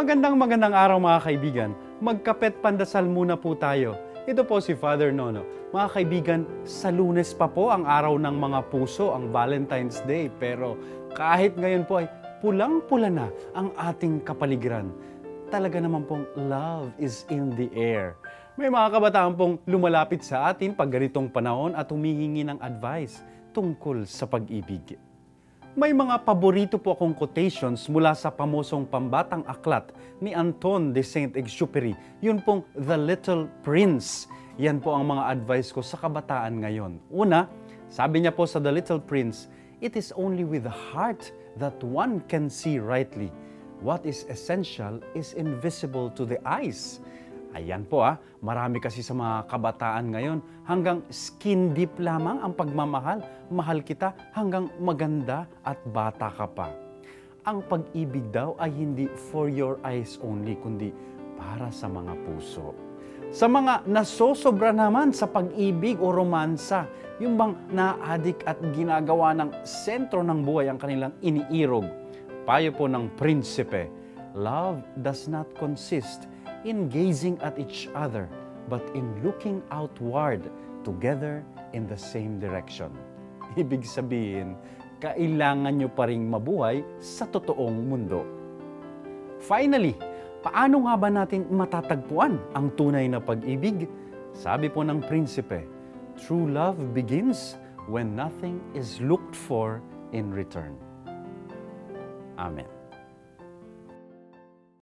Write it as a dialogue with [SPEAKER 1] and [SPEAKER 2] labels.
[SPEAKER 1] Magandang araw mga kaibigan. Magkapet pandasal muna po tayo. Ito po si Father Nono. Mga kaibigan, sa Lunes pa po ang araw ng mga puso, ang Valentine's Day. Pero kahit ngayon po ay pulang-pula na ang ating kapaligiran. Talaga naman pong love is in the air. May mga kabataan pong lumalapit sa atin pag ganitong panahon at humihingi ng advice tungkol sa pag-ibig. May mga paborito po akong quotations mula sa pamosong pambatang aklat ni Anton de Saint-Exupéry. Yun pong The Little Prince. Yan po ang mga advice ko sa kabataan ngayon. Una, sabi niya po sa The Little Prince, "It is only with the heart that one can see rightly. What is essential is invisible to the eyes." Ayan po marami kasi sa mga kabataan ngayon, hanggang skin deep lamang ang pagmamahal. Mahal kita hanggang maganda at bata ka pa. Ang pag-ibig daw ay hindi for your eyes only, kundi para sa mga puso. Sa mga nasosobra naman sa pag-ibig o romansa, yung bang na-addict at ginagawa ng sentro ng buhay ang kanilang iniirog. Payo po ng prinsipe, love does not consist in gazing at each other, but in looking outward together in the same direction. Ibig sabihin, kailangan nyo pa ring mabuhay sa totoong mundo. Finally, paano nga ba natin matatagpuan ang tunay na pag-ibig? Sabi po ng prinsipe, true love begins when nothing is looked for in return. Amen.